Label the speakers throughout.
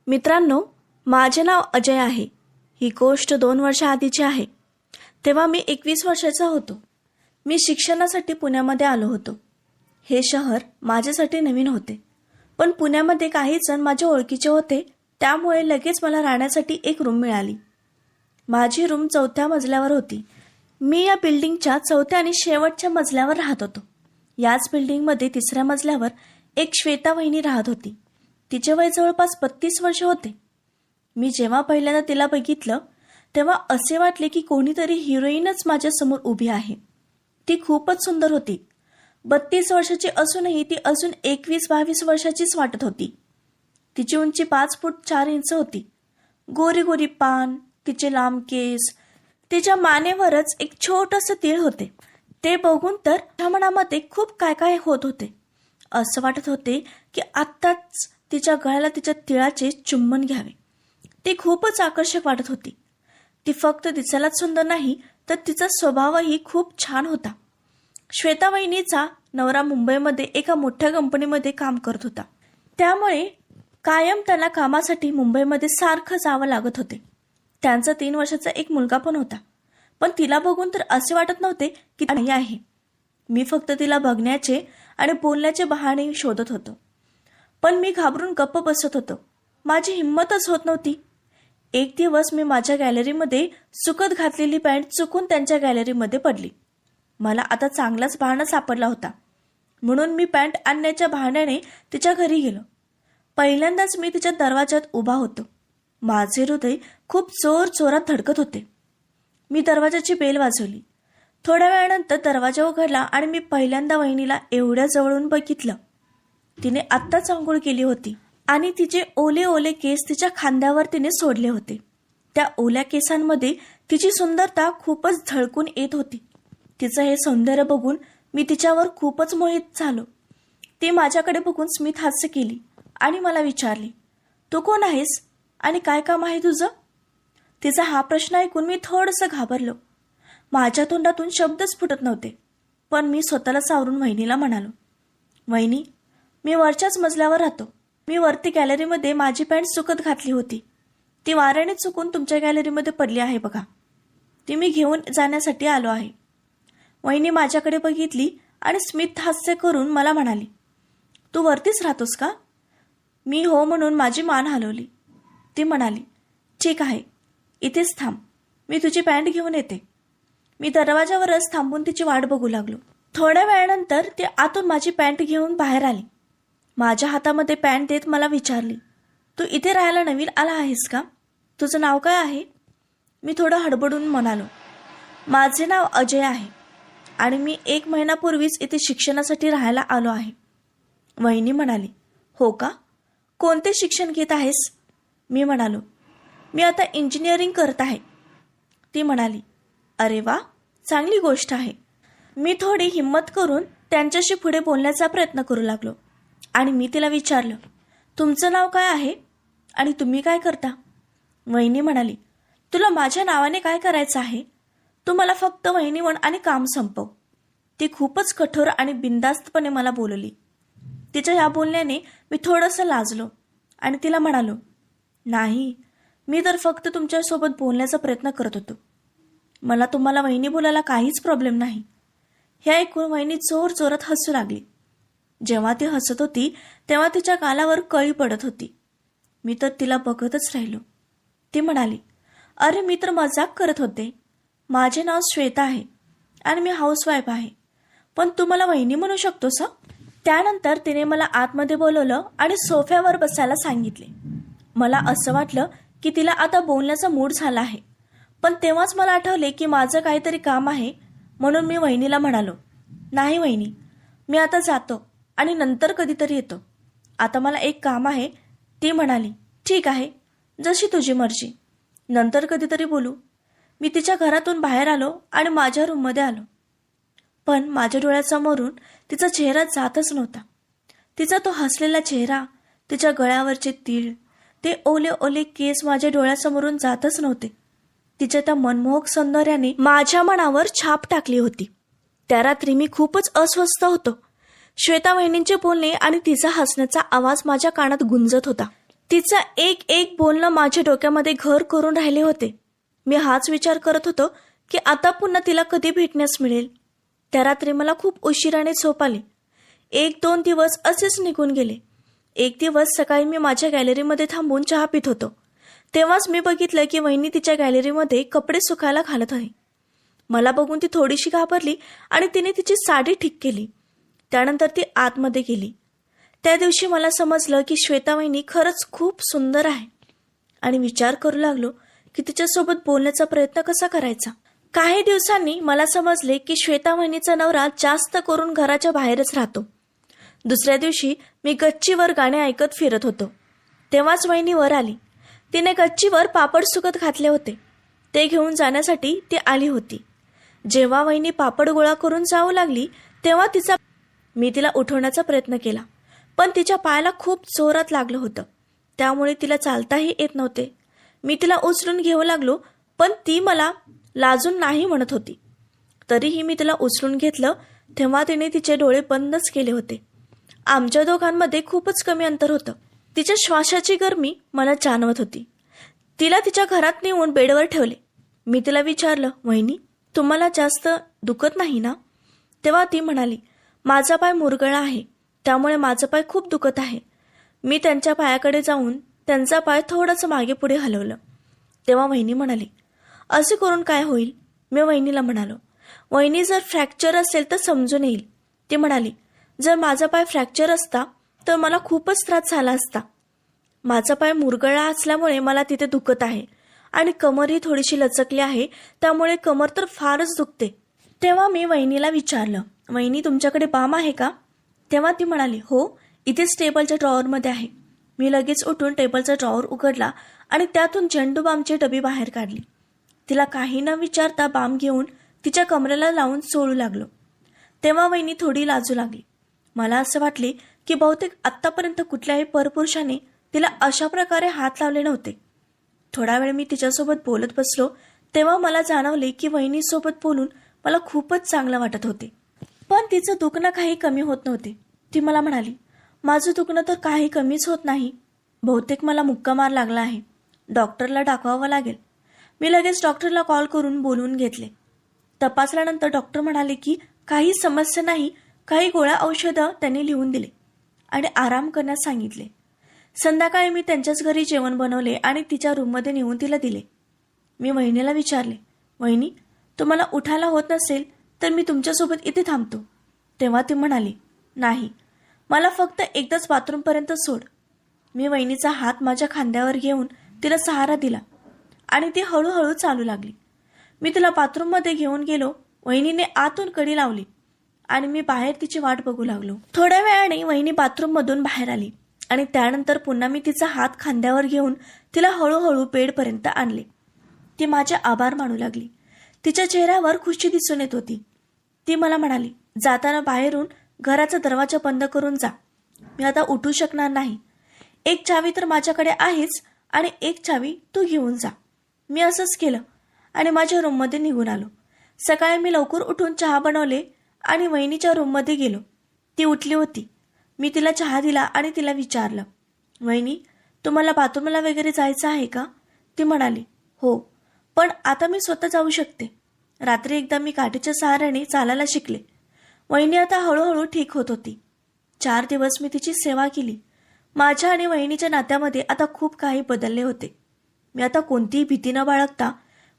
Speaker 1: मित्रांनो, माझे नाव अजय आहे. ही गोष्ट 2 वर्षाआधीची आहे. तेव्हा मी 21 वर्षाचा होतो. मी शिक्षणासाठी पुण्यामध्ये आलो होतो. हे शहर माझ्यासाठी नवीन होते, पण पुण्यामध्ये काही जण माझ्या ओळखीचे होते, त्यामुळे लगेच मला राहण्यासाठी एक रूम मिळाली. माझी रूम 4थ्या मजल्यावर होती. मी या बिल्डिंगच्या 4थ्या आणि शेवटच्या मजल्यावर राहत होतो. याच बिल्डिंगमध्ये 3ऱ्या मजल्यावर एक श्वेता वहिनी राहत होती. तिचे वय जवळपास 32 वर्ष होते. मी जेव्हा पहिल्यांदा तिला बघितलं तेव्हा असे वाटले की कोणीतरी हिरोईनच माझ्यासमोर उभी आहे. ती खूपच सुंदर होती. 32 वर्षाची असूनही ती अजून 21-22 वर्षाचीच वाटत होती. तिची उंची 5 फूट 4 इंच होती. गोरी गोरी पान, तिचे लांब केस, तिच्या मानेवरच एक छोटंसं तीळ होते. ते बघून तर माझ्या मनामध्ये खूप काय काय होत होते. असं वाटत होते की आत्ताच तिच्या गळ्याला तिच्या तिळाचे चुंबन घ्यावे. ती खूपच आकर्षक वाटत होती. ती फक्त दिसायलाच सुंदर नाही, तर तिचा स्वभावही खूप छान होता. श्वेता वहिनीचा नवरा मुंबईमध्ये एका मोठ्या कंपनीमध्ये काम करत होता. त्यामुळे कायम त्याला कामासाठी मुंबईमध्ये सारखं जावं लागत होते. त्यांचा 3 वर्षाचा एक मुलगा पण होता. पण तिला बघून तर असे वाटत नव्हते की ती आहे. मी फक्त तिला बघण्याचे आणि बोलण्याचे बहाणे शोधत होतो. पण मी घाबरून गप्प बसत होतो. माझी हिंमतच होत नव्हती. एक दिवस मी माझ्या गॅलरीमध्ये सुकत घातलेली पॅन्ट चुकून त्यांच्या गॅलरीमध्ये पडली. मला आता चांगलाच बहाणा सापडला होता, म्हणून मी पॅन्ट आणण्याच्या बहाण्याने तिच्या घरी गेलो. पहिल्यांदाच मी तिच्या दरवाजात उभा होतो. माझे हृदय खूप जोरात धडकत होते. मी दरवाजाची बेल वाजवली. थोड्या वेळानंतर दरवाजा उघडला आणि मी पहिल्यांदा वहिनीला एवढ्या जवळून बघितलं. तिने आत्ताच आंघोळ केली होती आणि तिचे ओले ओले केस तिच्या खांद्यावर तिने सोडले होते. त्या ओल्या केसांमध्ये तिची सुंदरता खूपच झळकून येत होती. तिचं हे सौंदर्य बघून मी तिच्यावर खूपच मोहित झालो. ती माझ्याकडे बघून स्मित हास्य केली आणि मला विचारली, तू कोण आहेस आणि काय काम आहे तुझं? तिचा हा प्रश्न ऐकून मी थोडंसं घाबरलो. माझ्या तोंडातून शब्दच फुटत नव्हते. पण मी स्वतःला सावरून वहिनीला म्हणालो, वहिनी, मी वरच्याच मजल्यावर राहतो. मी वरती गॅलरीमध्ये माझी पॅन्ट सुकत घातली होती. ती वाऱ्याने चुकून तुमच्या गॅलरीमध्ये पडली आहे बघा. ती मी घेऊन जाण्यासाठी आलो आहे. वहिनी माझ्याकडे बघितली आणि स्मित हास्य करून मला म्हणाली, तू वरतीच राहतोस का? मी हो म्हणून माझी मान हलवली. ती म्हणाली, ठीक आहे, इथेच थांब, मी तुझी पॅन्ट घेऊन येते. मी दरवाजावरच थांबून तिची वाट बघू लागलो. थोड्या वेळानंतर ती आतून माझी पॅन्ट घेऊन बाहेर आली. माझ्या हातामध्ये पॅन्ट देत मला विचारली, तू इथे राहायला नवीन आला आहेस का? तुझं नाव काय आहे? मी थोडं हडबडून म्हणालो, माझे नाव अजय आहे आणि मी 1 महिन्यापूर्वीच इथे शिक्षणासाठी राहायला आलो आहे. वहिनी म्हणाली, हो का? कोणते शिक्षण घेत आहेस? मी म्हणालो, मी आता इंजिनिअरिंग करत आहे. ती म्हणाली, अरे वा, चांगली गोष्ट आहे. मी थोडी हिंमत करून त्यांच्याशी पुढे बोलण्याचा प्रयत्न करू लागलो आणि मी तिला विचारलं, तुमचं नाव काय आहे आणि तुम्ही काय करता? वहिनी म्हणाली, तुला माझ्या नावाने काय करायचं आहे? तू मला फक्त वहिनी म्हण आणि काम संपव. ती खूपच कठोर आणि बिनधास्तपणे मला बोलली. तिच्या या बोलण्याने मी थोडंसं लाजलो आणि तिला म्हणालो, नाही, मी तर फक्त तुमच्यासोबत बोलण्याचा प्रयत्न करत होतो. मला तुम्हाला वहिनी बोलायला काहीच प्रॉब्लेम नाही. हे ऐकून वहिनी जोरात हसू लागली. जेव्हा ती हसत होती तेव्हा तिच्या गालावर कळी पडत होती. मी तर तिला बघतच राहिलो. ती म्हणाली, अरे मी तर मजाक करत होते. माझे नाव श्वेता आहे आणि मी हाऊसवाईफ आहे, पण तू मला वहिनी म्हणू शकतोस? त्यानंतर तिने मला आतमध्ये बोलवलं आणि सोफ्यावर बसायला सांगितले. मला असं वाटलं की तिला आता बोलण्याचा मूड झाला आहे, पण तेव्हाच मला आठवले की माझं काहीतरी काम आहे, म्हणून मी वहिनीला म्हणालो, नाही वहिनी, मी आता जातो आणि नंतर कधीतरी येतो. आता मला एक काम आहे. ती म्हणाली, ठीक आहे, जशी तुझी मर्जी, नंतर कधीतरी बोलू. मी तिच्या घरातून बाहेर आलो आणि माझ्या रूममध्ये आलो. पण माझ्या डोळ्यासमोरून तिचा चेहरा जातच नव्हता. तिचा तो हसलेला चेहरा, तिच्या गळ्यावरचे तीळ, ते ओले ओले केस माझ्या डोळ्यासमोरून जातच नव्हते. तिच्या त्या मनमोहक सौंदर्याने माझ्या मनावर छाप टाकली होती. त्या रात्री मी खूपच अस्वस्थ होतो. श्वेता वहिनींचे बोलणे आणि तिचा हसण्याचा आवाज माझ्या कानात गुंजत होता. तिचा एक एक बोलणं माझ्या डोक्यामध्ये घर करून राहिले होते. मी हाच विचार करत होतो की आता पुन्हा तिला कधी भेटण्यास मिळेल. त्या रात्री मला खूप उशिराने झोप आली. 1-2 दिवस असेच निघून गेले. एक दिवस सकाळी मी माझ्या गॅलरीमध्ये थांबून चहा पित होतो. तेव्हाच मी बघितलं की वहिनी तिच्या गॅलरीमध्ये कपडे सुकायला घालत आहे. मला बघून ती थोडीशी घाबरली आणि तिने तिची साडी ठीक केली. त्यानंतर ती आतमध्ये गेली. त्या दिवशी मला समजलं की श्वेता वहिनी खरंच खूप सुंदर आहे आणि विचार करू लागलो की तिच्यासोबत बोलण्याचा प्रयत्न कसा करायचा. काही दिवसांनी मला समजले की श्वेता वहिनीचा नवरा जास्त करून घराच्या बाहेरच राहतो. दुसऱ्या दिवशी मी गच्चीवर गाणे ऐकत फिरत होतो. तेव्हाच वहिनी वर आली. तिने गच्चीवर पापड सुकत घातले होते. ते घेऊन जाण्यासाठी ती आली होती. जेव्हा वहिनी पापड गोळा करून जाऊ लागली तेव्हा मी तिला उठवण्याचा प्रयत्न केला, पण तिच्या पायाला खूप जोरात लागलं होतं. त्यामुळे तिला चालताही येत नव्हते. मी तिला उचलून घेऊ लागलो, पण ती मला लाजून नाही म्हणत होती. तरीही मी तिला उचलून घेतलं तेव्हा तिने तिचे डोळे बंदच केले होते. आमच्या दोघांमध्ये खूपच कमी अंतर होतं. तिच्या श्वासाची गरमी मला जाणवत होती. तिला तिच्या घरात नेऊन बेडवर ठेवले. मी तिला विचारलं, वहिनी तुम्हाला जास्त दुखत नाही ना? तेव्हा ती म्हणाली, माझा पाय मुरगळा आहे, त्यामुळे माझं पाय खूप दुखत आहे. मी त्यांच्या पायाकडे जाऊन त्यांचा पाय थोडंसं मागे पुढे हलवलं. तेव्हा वहिनी म्हणाली, असे करून काय होईल? मी वहिनीला म्हणालो, वहिनी जर फ्रॅक्चर असेल तर समजून येईल. ती म्हणाली, जर माझा पाय फ्रॅक्चर असता तर मला खूपच त्रास झाला असता. माझा पाय मुरगळा असल्यामुळे मला तिथे दुखत आहे आणि कमरही थोडीशी लचकली आहे, त्यामुळे कमर तर फारच दुखते. तेव्हा मी वहिनीला विचारलं, वहिनी तुमच्याकडे बाम आहे का? तेव्हा ती म्हणाली, हो, इथेच टेबलच्या ड्रॉवरमध्ये आहे. मी लगेच उठून टेबलचा ड्रॉवर उघडला आणि त्यातून झेंडू बामची डबी बाहेर काढली. तिला काही न विचारता बाम घेऊन तिच्या कमरेला लावून चोळू लागलो. तेव्हा वहिनी थोडी लाजू लागली. मला असं वाटले की बहुतेक आत्तापर्यंत कुठल्याही परपुरुषाने तिला अशा प्रकारे हात लावले नव्हते. थोडा वेळ मी तिच्यासोबत बोलत बसलो तेव्हा मला जाणवले की वहिनीसोबत बोलून मला खूपच चांगलं वाटत होते. पण तिचं दुखणं काही कमी होत नव्हते. ती मला म्हणाली, माझं दुखणं तर काही कमीच होत नाही. बहुतेक मला मुक्का मार लागला आहे. डॉक्टरला दाखवावं लागेल. मी लगेच डॉक्टरला कॉल करून बोलवून घेतले. तपासल्यानंतर डॉक्टर म्हणाले की काही समस्या नाही. काही गोळ्या औषधं त्यांनी लिहून दिले आणि आराम करण्यास सांगितले. संध्याकाळी मी त्यांच्याच घरी जेवण बनवले आणि तिच्या रूममध्ये नेऊन तिला दिले. मी वहिनीला विचारले, वहिनी तुम्हाला उठायला होत नसेल तर मी तुमच्यासोबत इथे थांबतो. तेव्हा ती म्हणाली, नाही, मला फक्त एकदाच बाथरूमपर्यंत सोड. मी वहिनीचा हात माझ्या खांद्यावर घेऊन तिला सहारा दिला आणि ती हळूहळू चालू लागली. मी तिला बाथरूममध्ये घेऊन गेलो. वहिनीने आतून कडी लावली आणि मी बाहेर तिची वाट बघू लागलो. थोड्या वेळाने वहिनी बाथरूममधून बाहेर आली आणि त्यानंतर पुन्हा मी तिचा हात खांद्यावर घेऊन तिला हळूहळू बेडपर्यंत आणले. ती माझे आभार मानू लागली. तिच्या चेहऱ्यावर खुशी दिसून येत होती. ती मला म्हणाली, जाताना बाहेरून घराचा दरवाजा बंद करून जा. मी आता उठू शकणार नाही. एक चावी तर माझ्याकडे आहेच आणि एक चावी तू घेऊन जा. मी असंच केलं आणि माझ्या रूममध्ये निघून आलो. सकाळी मी लवकर उठून चहा बनवले आणि वहिनीच्या रूममध्ये गेलो. ती उठली होती. मी तिला चहा दिला आणि तिला विचारलं, वहिनी तुम्हाला बाथरूमला वगैरे जायचं आहे का? ती म्हणाली, हो, पण आता मी स्वतः जाऊ शकते. रात्री एकदा मी काठीच्या सहाऱ्याने चालायला शिकले. वहिनी आता हळूहळू ठीक होत होती. 4 दिवस मी तिची सेवा केली. माझ्या आणि वहिनीच्या नात्यामध्ये आता खूप काही बदलले होते. मी आता कोणतीही भीती न बाळगता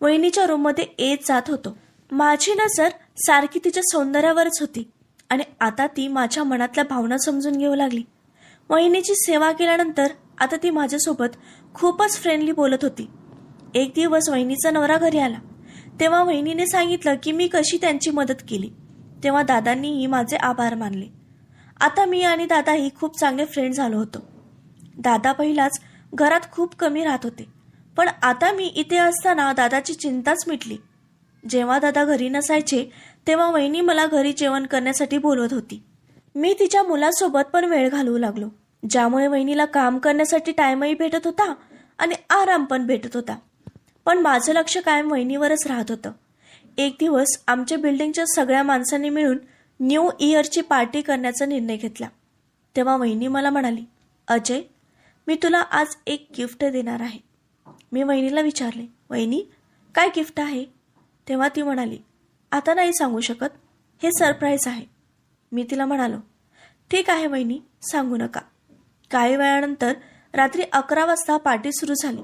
Speaker 1: वहिनीच्या रूममध्ये येत जात होतो. माझी नजर सारखी तिच्या सौंदर्यावरच होती आणि आता ती माझ्या मनातल्या भावना समजून घेऊ लागली. वहिनीची सेवा केल्यानंतर आता ती माझ्यासोबत खूपच फ्रेंडली बोलत होती. एक दिवस वहिनीचा नवरा घरी आला. तेव्हा वहिनीने सांगितलं की मी कशी त्यांची मदत केली. तेव्हा दादांनीही माझे आभार मानले. आता मी आणि दादाही खूप चांगले फ्रेंड झालो होतो. दादा पहिलाच घरात खूप कमी राहत होते, पण आता मी इथे असताना दादाची चिंताच मिटली. जेव्हा दादा घरी नसायचे तेव्हा वहिनी मला घरी जेवण करण्यासाठी बोलवत होती. मी तिच्या मुलासोबत पण वेळ घालवू लागलो, ज्यामुळे वहिनीला काम करण्यासाठी टाइमही भेटत होता आणि आराम पण भेटत होता. पण माझं लक्ष कायम वहिनीवरच राहत होतं. एक दिवस आमच्या बिल्डिंगच्या सगळ्या माणसांनी मिळून न्यू इयरची पार्टी करण्याचा निर्णय घेतला. तेव्हा वहिनी मला म्हणाली, अजय, मी तुला आज एक गिफ्ट देणार आहे. मी वहिनीला विचारले, वहिनी काय गिफ्ट आहे? तेव्हा ती म्हणाली, आता नाही सांगू शकत, हे सरप्राईज आहे. मी तिला म्हणालो, ठीक आहे वहिनी, सांगू नका. काही वेळानंतर रात्री 11 वाजता पार्टी सुरू झाली.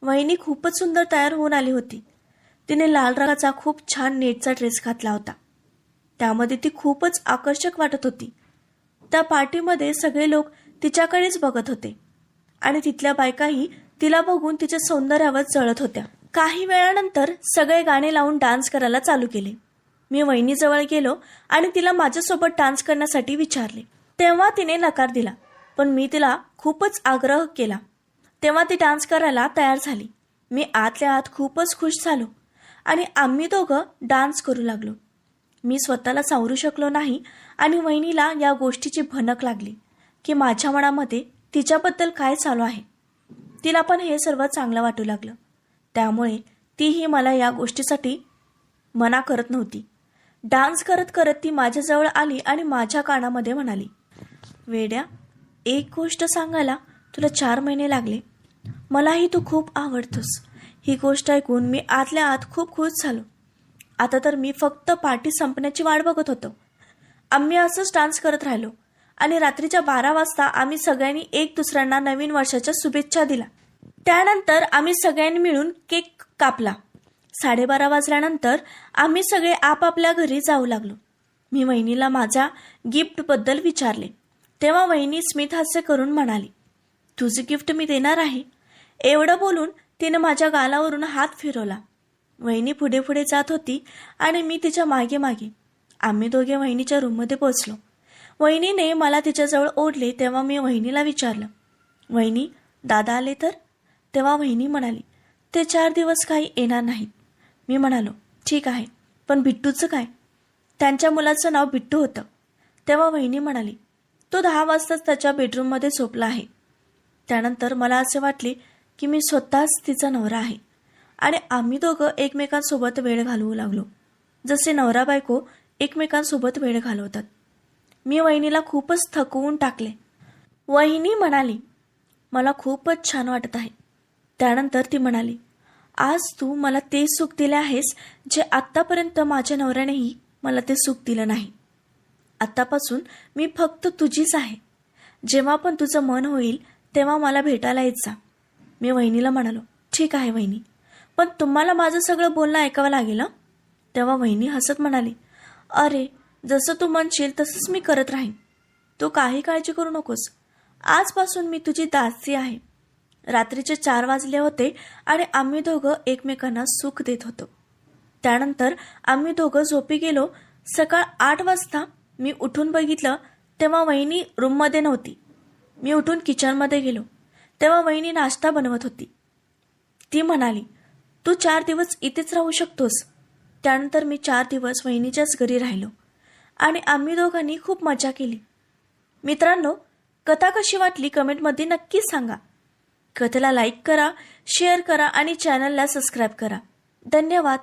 Speaker 1: वहिनी खूपच सुंदर तयार होऊन आली होती. तिने लाल रंगाचा खूप छान नेटचा ड्रेस घातला होता. त्यामध्ये ती खूपच आकर्षक वाटत होती. त्या पार्टीमध्ये सगळे लोक तिच्याकडेच बघत होते आणि तिथल्या बायकाही तिला बघून तिच्या सौंदर्यावर जळत होत्या. काही वेळानंतर सगळे गाणे लावून डान्स करायला चालू केले. मी वहिनीजवळ गेलो आणि तिला माझ्यासोबत डान्स करण्यासाठी विचारले. तेव्हा तिने नकार दिला, पण मी तिला खूपच आग्रह केला. तेव्हा ती डान्स करायला तयार झाली. मी आतल्या आत खूपच खुश झालो आणि आम्ही दोघं डान्स करू लागलो. मी स्वतःला सावरू शकलो नाही आणि वहिनीला या गोष्टीची भनक लागली की माझ्या मनामध्ये तिच्याबद्दल काय चालू आहे. तिला पण हे सर्व चांगलं वाटू लागलं. त्यामुळे तीही मला या गोष्टीसाठी मना करत नव्हती. डान्स करत करत ती माझ्याजवळ आली आणि माझ्या कानामध्ये म्हणाली, वेड्या, एक गोष्ट सांगायला तुला 4 महिने लागले. मलाही तू खूप आवडतोस. ही गोष्ट ऐकून मी आतल्या आत खूप खुश झालो. आता तर मी फक्त पार्टी संपण्याची वाट बघत होतो. आम्ही असंच डान्स करत राहिलो आणि रात्रीच्या 12 वाजता आम्ही सगळ्यांनी एक दुसऱ्यांना नवीन वर्षाच्या शुभेच्छा दिल्या. त्यानंतर आम्ही सगळ्यांनी मिळून केक कापला. 12:30 वाजल्यानंतर आम्ही सगळे आपापल्या घरी जाऊ लागलो. मी वहिनीला माझ्या गिफ्टबद्दल विचारले. तेव्हा वहिनी स्मित हास्य करून म्हणाली, तुझे गिफ्ट मी देणार आहे. एवढं बोलून तिने माझ्या गालावरून हात फिरवला. वहिनी पुढे पुढे जात होती आणि मी तिच्या मागे मागे. आम्ही दोघे वहिनीच्या रूममध्ये पोहोचलो. वहिनीने मला तिच्याजवळ ओढले. तेव्हा मी वहिनीला विचारलं, वहिनी, दादा आले तर? तेव्हा वहिनी म्हणाली, ते 4 दिवस काही येणार नाहीत. मी म्हणालो, ठीक आहे, पण बिट्टूचं काय? त्यांच्या मुलाचं नाव बिट्टू होतं. तेव्हा वहिनी म्हणाली, तो 10 वाजताच त्याच्या बेडरूममध्ये झोपला आहे. त्यानंतर मला असे वाटले की मी स्वतःच तिचा नवरा आहे आणि आम्ही दोघं एकमेकांसोबत वेळ घालवू लागलो, जसे नवरा बायको एकमेकांसोबत वेळ घालवतात. मी वहिनीला खूपच थकवून टाकले. वहिनी म्हणाली, मला खूपच छान वाटत आहे. त्यानंतर ती म्हणाली, आज तू मला ते सुख दिले आहेस जे आत्तापर्यंत माझ्या नवऱ्यानेही मला ते सुख दिलं नाही. आत्तापासून मी फक्त तुझीच आहे. जेव्हा पण तुझं मन होईल तेव्हा मला भेटायला येत जा. मी वहिनीला म्हणालो, ठीक आहे वहिनी, पण तुम्हाला माझं सगळं बोलणं ऐकावं लागेल. तेव्हा वहिनी हसत म्हणाली, अरे, जसं तू म्हणशील तसंच मी करत राहीन. तू काही काळजी करू नकोस. आजपासून मी तुझी दासी आहे. रात्रीचे 4 वाजले होते आणि आम्ही दोघं एकमेकांना सुख देत होतो. त्यानंतर आम्ही दोघं झोपी गेलो. सकाळ 8 वाजता मी उठून बघितलं तेव्हा वहिनी रूममध्ये नव्हती. मी उठून किचनमध्ये गेलो तेव्हा वहिनी नाश्ता बनवत होती. ती म्हणाली, तू 4 दिवस इथेच राहू शकतोस. त्यानंतर मी 4 दिवस वहिनीच्याच घरी राहिलो आणि आम्ही दोघांनी खूप मजा केली. मित्रांनो, कथा कशी वाटली कमेंटमध्ये नक्की सांगा. कथेला लाईक करा, शेअर करा आणि चॅनलला सबस्क्राईब करा. धन्यवाद.